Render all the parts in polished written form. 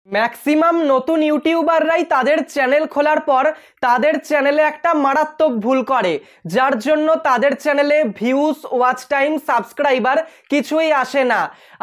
Maximum নতুন ইউটিউবাররাই তাদের channel খোলার পর তাদের চ্যানেলে একটা মারাত্মক ভুল করে, যার জন্য তাদের চ্যানেলে ভিউজ, ওয়াচ টাইম, সাবস্ক্রাইবার কিছুই আসে না।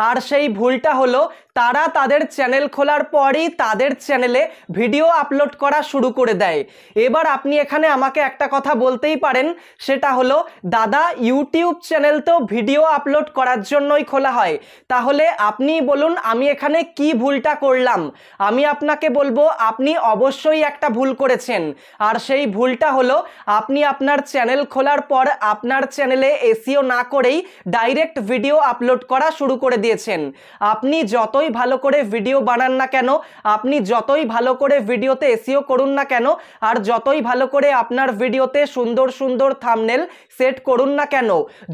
আর সেই ভুলটা হলো তারা তাদের চ্যানেল খোলার পরই তাদের চ্যানেলে ভিডিও আপলোড করা শুরু করে দেয়। এবার আপনি এখানে আমাকে একটা কথা বলতেই পারেন, সেটা হলো দাদা ইউটিউব চ্যানেল তো ভিডিও আপলোড করার জন্যই খোলা হয়, তাহলে আপনি বলুন আমি এখানে কি ভুলটা করলাম। আমি আপনাকে বলবো আপনি অবশ্যই একটা ভুল করেছেন, আর সেই ভুলটা হলো আপনি আপনার চ্যানেল খোলার পর আপনার চ্যানেলে এসইও না করেই ডাইরেক্ট ভিডিও আপলোড করা শুরু করে দিয়েছেন। আপনি যতই ভালো করে ভিডিও বানান না কেন, আপনি যতই ভালো করে ভিডিওতে এসইও করুন না কেন, আর যতই ভালো করে আপনার ভিডিওতে সুন্দর সুন্দর থাম্বনেল সেট করুন না কেন,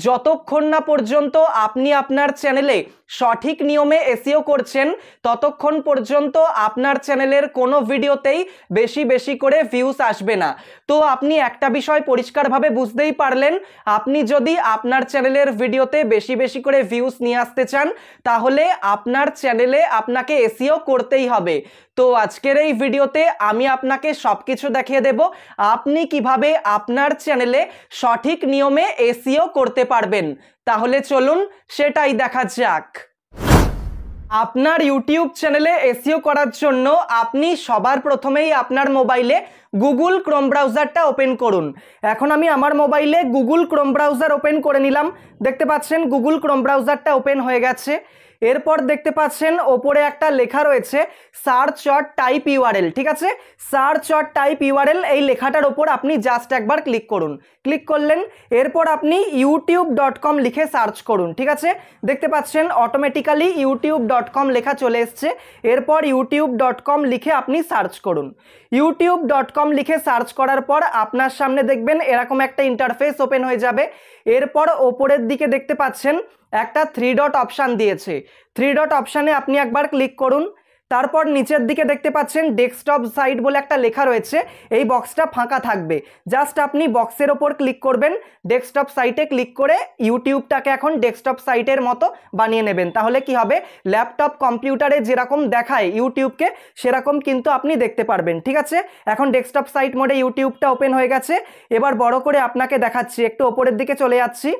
যতক্ষণ না পর্যন্ত আপনি আপনার চ্যানেলে সঠিক নিয়মে এসইও করছেন ততক্ষণ পর্যন্ত আপনার চ্যানেলের কোনো ভিডিওতেই বেশি বেশি করে ভিউজ আসবে না। তো আপনি একটা বিষয় পরিষ্কারভাবে বুঝতেই পারলেন, আপনি যদি আপনার চ্যানেলের ভিডিওতে বেশি বেশি করে ভিউজ নিয়ে আসতে চান তাহলে আপনার চ্যানেলে আপনাকে এসইও করতেই হবে। তো আজকের এই ভিডিওতে আমি আপনাকে সবকিছু দেখিয়ে দেব আপনি কিভাবে আপনার চ্যানেলে সঠিক নিয়মে এসইও করতে পারবেন। তাহলে চলুন সেটাই দেখা যাক। আপনার ইউটিউব চ্যানেলে এসইও করার জন্য আপনি সবার প্রথমেই আপনার মোবাইলে গুগল ক্রোম ব্রাউজারটা ওপেন করুন। এখন আমি আমার মোবাইলে গুগল ক্রোম ব্রাউজার ওপেন করে নিলাম। দেখতে পাচ্ছেন গুগল ক্রোম ব্রাউজারটা ওপেন হয়ে গেছে। এরপর দেখতে পাচ্ছেন ওপরে একটা লেখা রয়েছে সার্চ অর টাইপ ইউআরএল। ঠিক আছে, সার্চ অর টাইপ ইউআরএল এই লেখাটার ওপর আপনি জাস্ট একবার ক্লিক করুন। ক্লিক করলেন, এরপর আপনি youtube.com লিখে সার্চ করুন। ঠিক আছে, দেখতে পাচ্ছেন অটোমেটিক্যালি youtube.com লেখা চলে এসছে। এরপর youtube.com লিখে আপনি সার্চ করুন। youtube.com লিখে সার্চ করার পর আপনার সামনে দেখবেন এরকম একটা ইন্টারফেস ওপেন হয়ে যাবে। এরপর ওপরের দিকে দেখতে পাচ্ছেন একটা 3 ডট অপশান দিয়েছে। 3 ডট অপশানে আপনি একবার ক্লিক করুন। তারপর নিচের দিকে দেখতে পাচ্ছেন ডেস্কটপ সাইট বলে একটা লেখা রয়েছে, এই বক্সটা ফাঁকা থাকবে। জাস্ট আপনি বক্সের ওপর ক্লিক করবেন, ডেস্কটপ সাইটে ক্লিক করে ইউটিউবটাকে এখন ডেস্কটপ সাইটের মতো বানিয়ে নেবেন। তাহলে কি হবে, ল্যাপটপ কম্পিউটারে যেরকম দেখায় ইউটিউবকে সেরকম কিন্তু আপনি দেখতে পারবেন। ঠিক আছে, এখন ডেস্কটপ সাইট মোডে ইউটিউবটা ওপেন হয়ে গেছে। এবার বড় করে আপনাকে দেখাচ্ছি, একটু ওপরের দিকে চলে যাচ্ছি।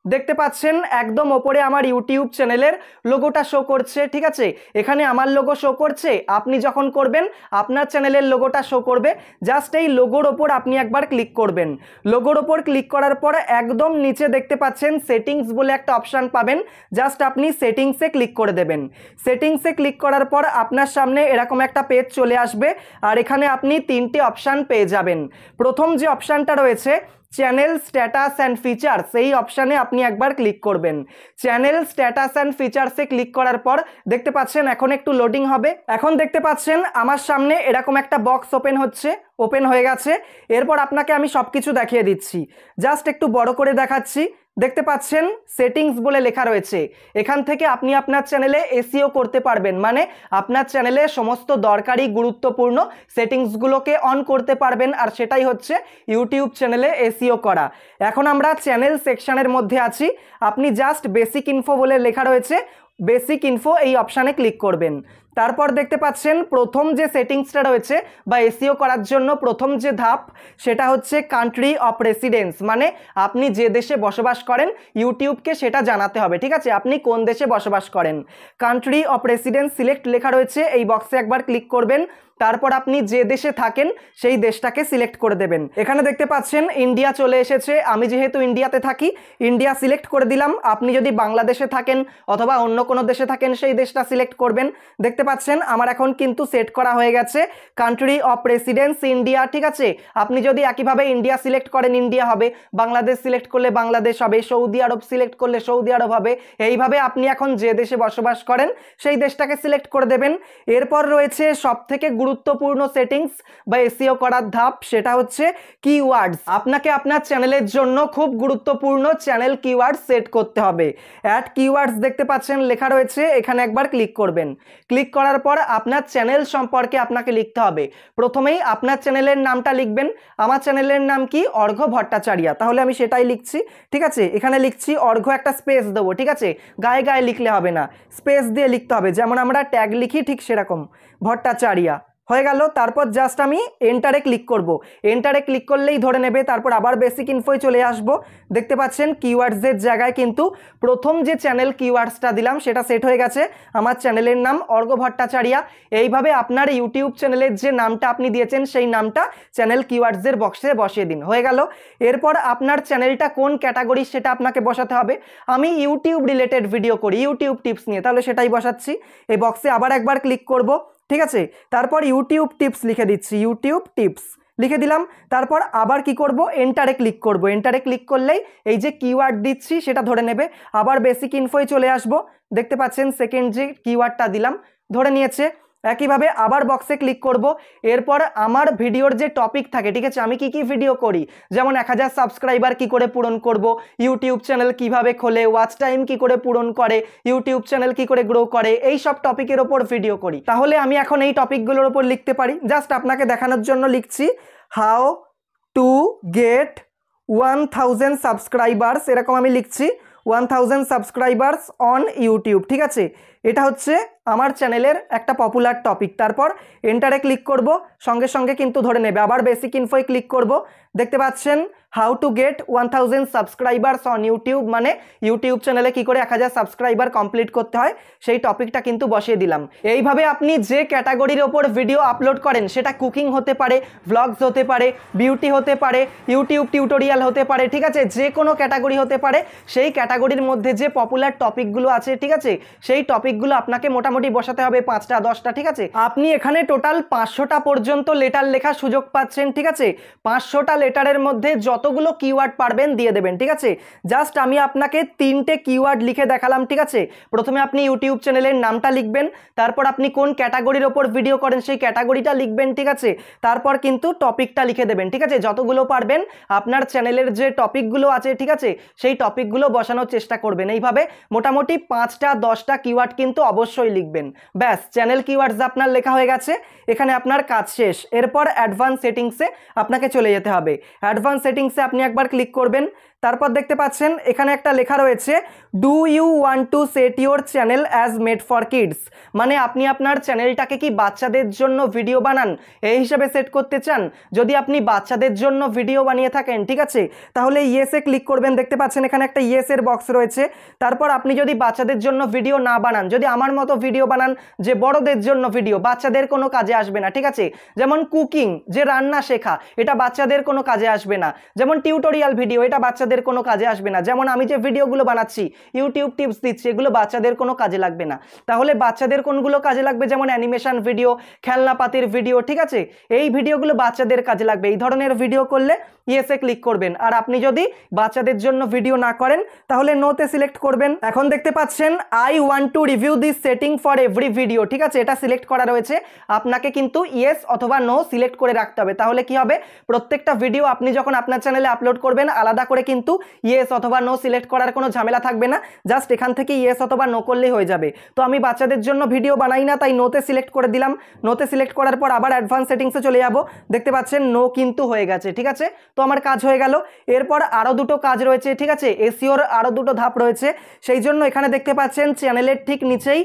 দেখতে পাচ্ছেন একদম ওপরে আমার ইউটিউব চ্যানেলের লোগোটা শো করছে। ঠিক আছে, এখানে আমার লোগো শো করছে। আপনি যখন করবেন আপনার চ্যানেলের লোগোটা শো করবে। জাস্ট এই লোগোর ওপর আপনি একবার ক্লিক করবেন। লোগোর ওপর ক্লিক করার পর একদম নিচে দেখতে পাচ্ছেন সেটিংস বলে একটা অপশান পাবেন। জাস্ট আপনি সেটিংসে ক্লিক করে দেবেন। সেটিংসে ক্লিক করার পর আপনার সামনে এরকম একটা পেজ চলে আসবে, আর এখানে আপনি 3টে অপশান পেয়ে যাবেন। প্রথম যে অপশানটা রয়েছে চ্যানেল স্ট্যাটাস অ্যান্ড ফিচার্স, এই অপশানে আপনি একবার ক্লিক করবেন। চ্যানেল স্ট্যাটাস অ্যান্ড ফিচার্সে ক্লিক করার পর দেখতে পাচ্ছেন এখন একটু লোডিং হবে। এখন দেখতে পাচ্ছেন আমার সামনে এরকম একটা বক্স ওপেন হচ্ছে, ওপেন হয়ে গেছে। এরপর আপনাকে আমি সব কিছু দেখিয়ে দিচ্ছি, জাস্ট একটু বড় করে দেখাচ্ছি। দেখতে পাচ্ছেন সেটিংস বলে লেখা রয়েছে, এখান থেকে আপনি আপনার চ্যানেলে এসইও করতে পারবেন, মানে আপনার চ্যানেলে সমস্ত দরকারি গুরুত্বপূর্ণ সেটিংসগুলোকে অন করতে পারবেন, আর সেটাই হচ্ছে ইউটিউব চ্যানেলে এসইও করা। এখন আমরা চ্যানেল সেকশনের মধ্যে আছি। আপনি জাস্ট বেসিক ইনফো বলে লেখা রয়েছে, বেসিক ইনফো এই অপশানে ক্লিক করবেন। তারপর দেখতে পাচ্ছেন প্রথম যে সেটিংসটা রয়েছে বা এসইও করার জন্য প্রথম যে ধাপ সেটা হচ্ছে কান্ট্রি অফ রেসিডেন্স, মানে আপনি যে দেশে বসবাস করেন ইউটিউবকে সেটা জানাতে হবে। ঠিক আছে, আপনি কোন দেশে বসবাস করেন। কান্ট্রি অফ রেসিডেন্স সিলেক্ট লেখা রয়েছে, এই বক্সে একবার ক্লিক করবেন। তারপর আপনি যে দেশে থাকেন সেই দেশটাকে সিলেক্ট করে দেবেন। এখানে দেখতে পাচ্ছেন ইন্ডিয়া চলে এসেছে, আমি যেহেতু ইন্ডিয়াতে থাকি ইন্ডিয়া সিলেক্ট করে দিলাম। আপনি যদি বাংলাদেশে থাকেন অথবা অন্য কোনো দেশে থাকেন সেই দেশটা সিলেক্ট করবেন। দেখতে পাচ্ছেন আমার এখন কিন্তু সেট করা হয়ে গেছে কান্ট্রি অফ রেসিডেন্স ইন্ডিয়া। ঠিক আছে, আপনি যদি একইভাবে ইন্ডিয়া সিলেক্ট করেন ইন্ডিয়া হবে, বাংলাদেশ সিলেক্ট করলে বাংলাদেশ হবে, সৌদি আরব সিলেক্ট করলে সৌদি আরব হবে। এইভাবে আপনি এখন যে দেশে বসবাস করেন সেই দেশটাকে সিলেক্ট করে দেবেন। এরপর রয়েছে সবথেকে গুরুত্বপূর্ণ সেটিংস বা এসইও করার ধাপ, সেটা হচ্ছে কিওয়ার্ডস। আপনাকে আপনার চ্যানেলের জন্য খুব গুরুত্বপূর্ণ চ্যানেল কিওয়ার্ড সেট করতে হবে। অ্যাড কিওয়ার্ডস দেখতে পাচ্ছেন লেখা রয়েছে, এখানে একবার ক্লিক করবেন। ক্লিক করার পর আপনার চ্যানেল সম্পর্কে আপনাকে লিখতে হবে। প্রথমেই আপনার চ্যানেলের নামটা লিখবেন। আমার চ্যানেলের নাম কি, অর্ঘ্য ভট্টাচার্য, তাহলে আমি সেটাই লিখছি। ঠিক আছে, এখানে লিখছি অর্ঘ্য, একটা স্পেস দেবো। ঠিক আছে, গায়ে গায়ে লিখলে হবে না, স্পেস দিয়ে লিখতে হবে, যেমন আমরা ট্যাগ লিখি ঠিক সেরকম। ভট্টাচার্য হয়ে গেল। তারপর জাস্ট আমি এন্টারে ক্লিক করব। এন্টারে ক্লিক করলেই ধরে নেবে। তারপর আবার বেসিক ইনফোয় চলে আসব। দেখতে পাচ্ছেন কিওয়ার্ডসের জায়গায় কিন্তু প্রথম যে চ্যানেল কিওয়ার্ডসটা দিলাম সেটা সেট হয়ে গেছে। আমার চ্যানেলের নাম অর্ঘ্য ভট্টাচার্য। এইভাবে আপনার ইউটিউব চ্যানেলের যে নামটা আপনি দিয়েছেন সেই নামটা চ্যানেল কিওয়ার্ডসের বক্সে বসিয়ে দিন। হয়ে গেল। এরপর আপনার চ্যানেলটা কোন ক্যাটাগরি সেটা আপনাকে বসাতে হবে। আমি ইউটিউব রিলেটেড ভিডিও করি, ইউটিউব টিপস নিয়ে, তাহলে সেটাই বসাচ্ছি। এই বক্সে আবার একবার ক্লিক করব, ঠিক আছে। তারপর ইউটিউব টিপস লিখে দিচ্ছি, ইউটিউব টিপস লিখে দিলাম। তারপর আবার কি করব, এন্টারে ক্লিক করব। এন্টারে ক্লিক করলেই এই যে কিওয়ার্ড দিচ্ছি সেটা ধরে নেবে। আবার বেসিক ইনফোয় চলে আসব। দেখতে পাচ্ছেন সেকেন্ড যে কিওয়ার্ডটা দিলাম ধরে নিয়েছে। একইভাবে আবার বক্সে ক্লিক করব। এরপর আমার ভিডিওর যে টপিক থাকে, ঠিক আছে, আমি কি কি ভিডিও করি, যেমন 1000 সাবস্ক্রাইবার কি করে পূরণ করব, ইউটিউব চ্যানেল কিভাবে খোলে, ওয়াচ টাইম কি করে পূরণ করে, ইউটিউব চ্যানেল কি করে গ্রো করে, এই সব টপিকের ওপর ভিডিও করি। তাহলে আমি এখন এই টপিকগুলোর ওপর লিখতে পারি। জাস্ট আপনাকে দেখানোর জন্য লিখছি, হাউ টু গেট 1000 সাবস্ক্রাইবার্স, এরকম আমি লিখছি 1000 সাবস্ক্রাইবার্স অন ইউটিউব, ঠিক আছে। এটা হচ্ছে আমার চ্যানেলের একটা পপুলার টপিক। তারপর এন্টারে ক্লিক করব, সঙ্গে সঙ্গে কিন্তু ধরে নেবে। আবার বেসিক ইনফোয় ক্লিক করব। দেখতে পাচ্ছেন how to get 1000 subscribers on YouTube, মানে ইউটিউব চ্যানেলে কি করে 1000 সাবস্ক্রাইবার কমপ্লিট করতে হয় সেই টপিকটা কিন্তু বসিয়ে দিলাম। এইভাবে আপনি যে ক্যাটাগরির ওপর ভিডিও আপলোড করেন, সেটা কুকিং হতে পারে, ভ্লগস হতে পারে, বিউটি হতে পারে, ইউটিউব টিউটোরিয়াল হতে পারে, ঠিক আছে, যে কোনো ক্যাটাগরি হতে পারে। সেই ক্যাটাগরির মধ্যে যে পপুলার টপিকগুলো আছে, ঠিক আছে, সেই টপিকগুলো আপনাকে মোটামুটি বসাতে হবে 5টা 10টা, ঠিক আছে। আপনি এখানে টোটাল 500টা পর্যন্ত লেটার লেখার সুযোগ পাচ্ছেন, ঠিক আছে। 500টা লেটারের মধ্যে যতগুলো কিওয়ার্ড পারবেন দিয়ে দেবেন, ঠিক আছে। জাস্ট আমি আপনাকে 3টে কিওয়ার্ড লিখে দেখালাম, ঠিক আছে। প্রথমে আপনি ইউটিউব চ্যানেলের নামটা লিখবেন, তারপর আপনি কোন ক্যাটাগরির ওপর ভিডিও করেন সেই ক্যাটাগরিটা লিখবেন, ঠিক আছে। তারপর কিন্তু টপিকটা লিখে দেবেন, ঠিক আছে। যতগুলো পারবেন আপনার চ্যানেলের যে টপিকগুলো আছে, ঠিক আছে, সেই টপিকগুলো বসানোর চেষ্টা করবেন। এইভাবে মোটামুটি 5টা 10টা কিওয়ার্ড কিন্তু অবশ্যই লিখবেন। ব্যাস, চ্যানেল কিওয়ার্ডস আপনার লেখা হয়ে গেছে। এখানে আপনার কাজ শেষ। এরপর অ্যাডভান্স সেটিংসে আপনাকে চলে যেতে হবে। অ্যাডভান্স সেটিংসে আপনি একবার ক্লিক করবেন। তারপর দেখতে পাচ্ছেন এখানে একটা লেখা রয়েছে, do you want to set your channel as made for kids, মানে আপনি আপনার চ্যানেলটাকে কি বাচ্চাদের জন্য ভিডিও বানান এই হিসাবে সেট করতে চান। যদি আপনি বাচ্চাদের জন্য ভিডিও বানিয়ে থাকেন, ঠিক আছে, তাহলে ইয়েসে ক্লিক করবেন। দেখতে পাচ্ছেন এখানে একটা ইয়েসের বক্স রয়েছে। তারপর আপনি যদি বাচ্চাদের জন্য ভিডিও না বানান, যদি আমার মতো ভিডিও বানান যে বড়দের জন্য ভিডিও, বাচ্চাদের কোনো কাজে আসবে না, ঠিক আছে। যেমন কুকিং, যে রান্না শেখা, এটা বাচ্চাদের কোনো কাজে আসবে না। যেমন টিউটোরিয়াল ভিডিও, এটা বাচ্চাদের কোনো কাজে আসবে না। যেমন আমি যে ভিডিওগুলো বানাচ্ছি, ইউটিউব টিপস দিচ্ছি, এগুলো বাচ্চাদের কোনো কাজে লাগবে না। তাহলে বাচ্চাদের কোনগুলো কাজে লাগবে, যেমন অ্যানিমেশন ভিডিও, খেলনাপাতির ভিডিও, ঠিক আছে, এই ভিডিওগুলো বাচ্চাদের কাজে লাগবে। এই ধরনের ভিডিও করলে ইয়েসে ক্লিক করবেন। আর আপনি যদি বাচ্চাদের জন্য ভিডিও না করেন তাহলে নোতে সিলেক্ট করবেন। এখন দেখতে পাচ্ছেন I want to review this setting for every video, ঠিক আছে, এটা সিলেক্ট করা রয়েছে। আপনাকে কিন্তু ইয়েস অথবা নো সিলেক্ট করে রাখতে হবে। তাহলে কি হবে, প্রত্যেকটা ভিডিও আপনি যখন আপনার চ্যানেলে আপলোড করবেন আলাদা করে কিন্তু ইয়েস অথবা নো সিলেক্ট করার কোনো ঝামেলা থাকবে না। জাস্ট এখান থেকে ইয়েস অথবা নো করলেই হয়ে যাবে। তো আমি বাচ্চাদের জন্য ভিডিও বানাই না, তাই নোতে সিলেক্ট করে দিলাম। নোতে সিলেক্ট করার পর আবার অ্যাডভান্স সেটিংসে চলে যাব। দেখতে পাচ্ছেন নো কিন্তু হয়ে গেছে, ঠিক আছে। তো আমার কাজ হয়ে গেল। এরপর আরও দুটো কাজ রয়েছে, ঠিক আছে, এসইওর আরও দুটো ধাপ রয়েছে। সেই জন্য এখানে দেখতে পাচ্ছেন চ্যানেলের ঠিক নিচেই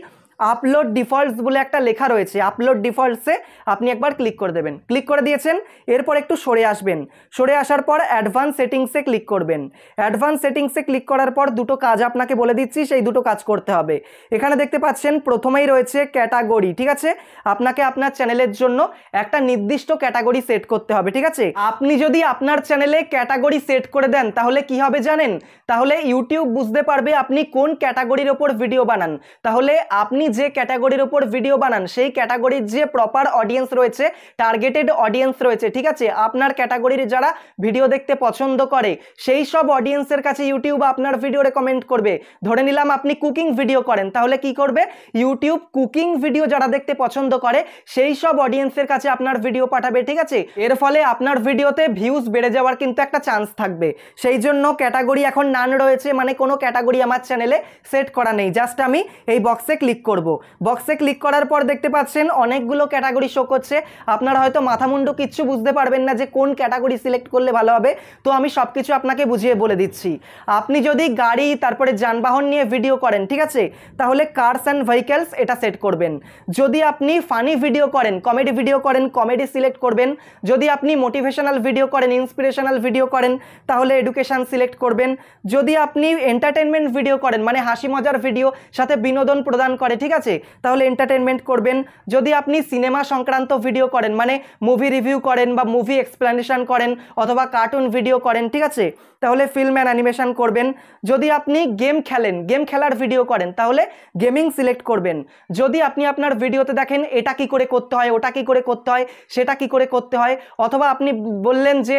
আপলোড ডিফল্টস বলে একটা লেখা রয়েছে। আপলোড ডিফল্টসে আপনি একবার ক্লিক করে দেবেন। ক্লিক করে দিয়েছেন, এরপর একটু সরে আসবেন। সরে আসার পর অ্যাডভান্স সেটিংসে ক্লিক করবেন। অ্যাডভান্স সেটিংসে ক্লিক করার পর দুটো কাজ আপনাকে বলে দিচ্ছি, সেই দুটো কাজ করতে হবে। এখানে দেখতে পাচ্ছেন প্রথমেই রয়েছে ক্যাটাগরি, ঠিক আছে। আপনাকে আপনার চ্যানেলের জন্য একটা নির্দিষ্ট ক্যাটাগরি সেট করতে হবে, ঠিক আছে। আপনি যদি আপনার চ্যানেলে ক্যাটাগরি সেট করে দেন তাহলে কি হবে জানেন, তাহলে ইউটিউব বুঝতে পারবে আপনি কোন ক্যাটাগরির ওপর ভিডিও বানান। তাহলে আপনি যে ক্যাটাগরির ওপর ভিডিও বানান সেই ক্যাটাগরির যে প্রপার অডিয়েন্স রয়েছে, টার্গেটেড অডিয়েন্স রয়েছে, ঠিক আছে, আপনার ক্যাটাগরির যারা ভিডিও দেখতে পছন্দ করে সেই সব অডিয়েন্সের কাছে ইউটিউব আপনার ভিডিও রেকমেন্ড করবে। ধরে নিলাম আপনি কুকিং ভিডিও করেন, তাহলে কি করবে, ইউটিউব কুকিং ভিডিও যারা দেখতে পছন্দ করে সেই সব অডিয়েন্সের কাছে আপনার ভিডিও পাঠাবে, ঠিক আছে। এর ফলে আপনার ভিডিওতে ভিউজ বেড়ে যাওয়ার কিন্তু একটা চান্স থাকবে। সেই জন্য ক্যাটাগরি এখন নান রয়েছে, মানে কোনো ক্যাটাগরি আমার চ্যানেলে সেট করা নেই। জাস্ট আমি এই বক্সে ক্লিক করব। করব। বক্সে ক্লিক করার পর দেখতে পাচ্ছেন অনেকগুলো ক্যাটাগরি শো করছে। আপনারা হয়তো মাথামুন্ডু কিচ্ছু বুঝতে পারবেন না যে কোন ক্যাটাগরি সিলেক্ট করলে ভালো হবে, তো আমি সব কিছু আপনাকে বুঝিয়ে বলে দিচ্ছি। আপনি যদি গাড়ি তারপরে যানবাহন নিয়ে ভিডিও করেন, ঠিক আছে, তাহলে কার্স অ্যান্ড ভেহিকেলস এটা সেট করবেন। যদি আপনি ফানি ভিডিও করেন, কমেডি ভিডিও করেন, কমেডি সিলেক্ট করবেন। যদি আপনি মোটিভেশনাল ভিডিও করেন, ইন্সপিরেশনাল ভিডিও করেন, তাহলে এডুকেশন সিলেক্ট করবেন। যদি আপনি এন্টারটেনমেন্ট ভিডিও করেন, মানে হাসি মজার ভিডিও সাথে বিনোদন প্রদান করে, ঠিক আছে, তাহলে এন্টারটেনমেন্ট করবেন। যদি আপনি সিনেমা সংক্রান্ত ভিডিও করেন, মানে মুভি রিভিউ করেন বা মুভি এক্সপ্লেনেশন করেন অথবা কার্টুন ভিডিও করেন, ঠিক আছে, তাহলে ফিল্ম অ্যান্ড অ্যানিমেশন করবেন। যদি আপনি গেম খেলেন, গেম খেলার ভিডিও করেন, তাহলে গেমিং সিলেক্ট করবেন। যদি আপনি আপনার ভিডিওতে দেখেন এটা কি করে করতে হয়, ওটা কি করে করতে হয়, সেটা কি করে করতে হয়, অথবা আপনি বললেন যে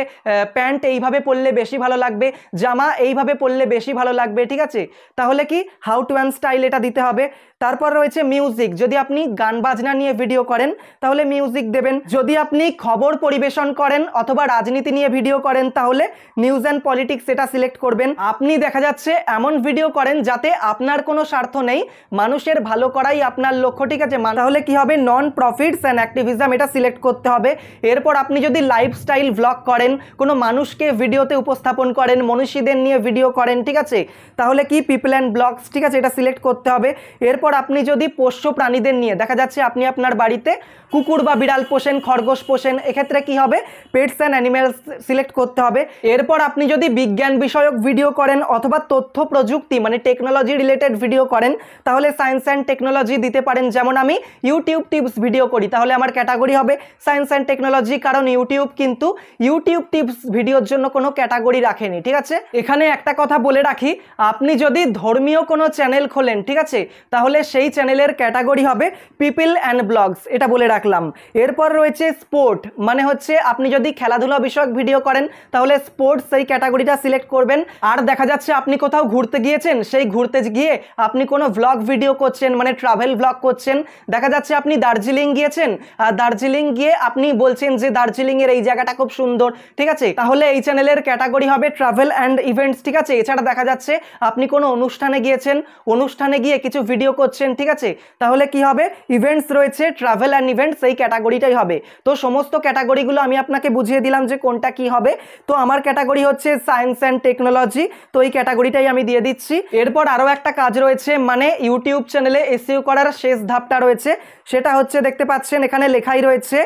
প্যান্ট এইভাবে পরলে বেশি ভালো লাগবে, জামা এইভাবে পরলে বেশি ভালো লাগবে, ঠিক আছে, তাহলে কি হাউ টু অ্যান্ড স্টাইল এটা দিতে হবে। তারপর রয়েছে মিউজিক। যদি আপনি গান বাজনা নিয়ে ভিডিও করেন তাহলে মিউজিক দেবেন। যদি আপনি খবর পরিবেশন করেন অথবা রাজনীতি নিয়ে ভিডিও করেন তাহলে নিউজ অ্যান্ড পলিটিক্স এটা সিলেক্ট করবেন। আপনি দেখা যাচ্ছে এমন ভিডিও করেন যাতে আপনার কোনো স্বার্থ নেই, মানুষের ভালো করাই আপনার লক্ষ্য, ঠিক আছে, তাহলে কি হবে নন প্রফিটস অ্যান্ড অ্যাক্টিভিজম এটা সিলেক্ট করতে হবে। এরপর আপনি যদি লাইফস্টাইল ভ্লগ করেন, কোনো মানুষকে ভিডিওতে উপস্থাপন করেন, মনীষীদের নিয়ে ভিডিও করেন, ঠিক আছে, তাহলে কি পিপল অ্যান্ড ব্লগস, ঠিক আছে, এটা সিলেক্ট করতে হবে। এরপর আপনি যদি পোষ্য প্রাণীদের নিয়ে, দেখা যাচ্ছে আপনি আপনার বাড়িতে কুকুর বা বিড়াল পোষেন, খরগোশ পোষেন, এক্ষেত্রে কি হবে পেটস অ্যান্ড অ্যানিমেলস সিলেক্ট করতে হবে। এরপর আপনি যদি বিজ্ঞান বিষয়ক ভিডিও করেন অথবা তথ্য প্রযুক্তি মানে টেকনোলজি রিলেটেড ভিডিও করেন তাহলে সায়েন্স অ্যান্ড টেকনোলজি দিতে পারেন। যেমন আমি ইউটিউব টিপস ভিডিও করি, তাহলে আমার ক্যাটাগরি হবে সায়েন্স অ্যান্ড টেকনোলজি, কারণ ইউটিউব কিন্তু ইউটিউব টিপস ভিডিওর জন্য কোনো ক্যাটাগরি রাখেনি, ঠিক আছে। এখানে একটা কথা বলে রাখি, আপনি যদি ধর্মীয় কোনো চ্যানেল খোলেন, ঠিক আছে, তাহলে সেই চ্যানেলের ক্যাটাগরি হবে পিপল অ্যান্ড ব্লগস, এটা বলে রাখলাম। এরপর রয়েছে স্পোর্ট, মানে হচ্ছে আপনি যদি খেলাধুলা বিষয়ক ভিডিও করেন তাহলে স্পোর্টস সেই ক্যাটাগরিটা সিলেক্ট করবেন। আর দেখা যাচ্ছে আপনি কোথাও ঘুরতে গিয়েছেন, সেই ঘুরতে গিয়ে আপনি কোনো ভ্লগ ভিডিও করছেন, মানে ট্রাভেল ভ্লগ করছেন। দেখা যাচ্ছে আপনি দার্জিলিং গিয়েছেন, আর দার্জিলিং গিয়ে আপনি বলছেন যে দার্জিলিংয়ের এই জায়গাটা খুব সুন্দর, ঠিক আছে, তাহলে এই চ্যানেলের ক্যাটাগরি হবে ট্রাভেল অ্যান্ড ইভেন্টস, ঠিক আছে। এছাড়া দেখা যাচ্ছে আপনি কোনো অনুষ্ঠানে গিয়েছেন, অনুষ্ঠানে গিয়ে কিছু ভিডিও করছেন, ঠিক আছে, তাহলে কি হবে ইভেন্টস রয়েছে, ট্রাভেল অ্যান্ড ইভেন্টস এই ক্যাটাগরিটাই হবে। তো সমস্ত ক্যাটাগরিগুলো আমি আপনাকে বুঝিয়ে দিলাম যে কোনটা কি হবে। তো আমার ক্যাটাগরি হচ্ছে সায়েন্স অ্যান্ড টেকনোলজি, তো এই ক্যাটাগরিটাই আমি দিয়ে দিচ্ছি। এরপর আরও একটা কাজ রয়েছে, মানে ইউটিউব চ্যানেলে এসইও করার শেষ ধাপটা রয়েছে, সেটা হচ্ছে দেখতে পাচ্ছেন এখানে লেখাই রয়েছে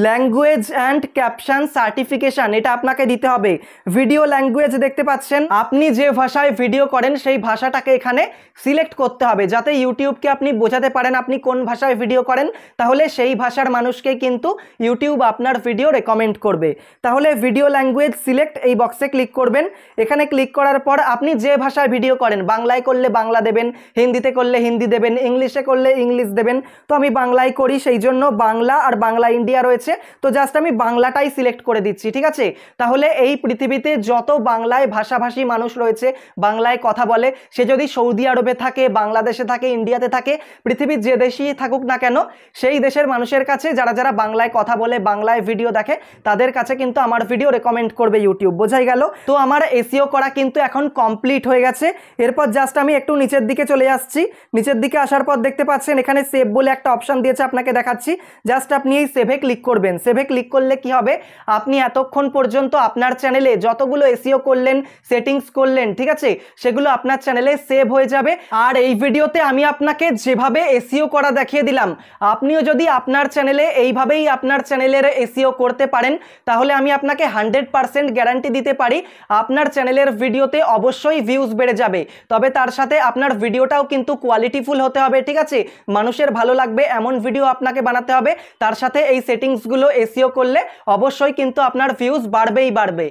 ল্যাঙ্গুয়েজ অ্যান্ড ক্যাপশন সার্টিফিকেশন, এটা আপনাকে দিতে হবে। ভিডিও ল্যাঙ্গুয়েজ দেখতে পাচ্ছেন, আপনি যে ভাষায় ভিডিও করেন সেই ভাষাটাকে এখানে সিলেক্ট করতে হবে যাতে ইউটিউবকে আপনি বোঝাতে পারেন আপনি কোন ভাষায় ভিডিও করেন, তাহলে সেই ভাষার মানুষকে কিন্তু ইউটিউব আপনার ভিডিও রেকমেন্ড করবে। তাহলে ভিডিও ল্যাঙ্গুয়েজ সিলেক্ট এই বক্সে ক্লিক করবেন। এখানে ক্লিক করার পর আপনি যে ভাষায় ভিডিও করেন, বাংলায় করলে বাংলা দেবেন, হিন্দিতে করলে হিন্দি দেবেন, ইংলিশে করলে ইংলিশ দেবেন। তো আমি বাংলায় করি, সেই জন্য বাংলা আর বাংলা ইন্ডিয়া রয়েছে, তো জাস্ট আমি বাংলাটাই সিলেক্ট করে দিচ্ছি, ঠিক আছে। তাহলে এই পৃথিবীতে যত বাংলায় ভাষাভাষী মানুষ রয়েছে, বাংলায় কথা বলে, সে যদি সৌদি আরবে থাকে, বাংলাদেশে থাকে, ইন্ডিয়াতে থাকে, পৃথিবীর যে দেশেই থাকুক না কেন, সেই দেশের মানুষের কাছে যারা যারা বাংলায় কথা বলে, বাংলায় ভিডিও দেখে, তাদের কাছে কিন্তু আমার ভিডিও রেকমেন্ড করবে ইউটিউব। বোঝাই গেল? তো আমার এসইও করা কিন্তু এখন কমপ্লিট হয়ে গেছে। এরপর জাস্ট আমি একটু নিচের দিকে চলে আসছি। নিচের দিকে আসার পর দেখতে পাচ্ছেন এখানে সেভ বলে একটা অপশন দিয়েছে, আপনাকে দেখাচ্ছি। জাস্ট আপনি এই সেভে ক্লিক করবেন। সেভে ক্লিক করলে কি হবে, আপনি এতক্ষণ পর্যন্ত আপনার চ্যানেলে যতগুলো এসইও করলেন, সেটিংস করলেন, ঠিক আছে, সেগুলো আপনার চ্যানেলে সেভ হয়ে যাবে। আর এই ভিডিওতে আমি আপনাকে যেভাবে এসইও করা দেখিয়ে দিলাম, আপনিও যদি আপনার চ্যানেলে এইভাবেই আপনার চ্যানেলের এসইও করতে পারেন, তাহলে আমি আপনাকে 100% গ্যারান্টি দিতে পারি আপনার চ্যানেলের ভিডিওতে অবশ্যই ভিউজ বেড়ে যাবে। তবে তার সাথে আপনার ভিডিওটাও কিন্তু কোয়ালিটিফুল হতে হবে, ঠিক আছে, মানুষের ভালো লাগবে এমন ভিডিও আপনাকে বানাতে হবে। তার সাথে এই সেটিংসগুলো এসইও করলে অবশ্যই কিন্তু আপনার ভিউজ বাড়বেই বাড়বে।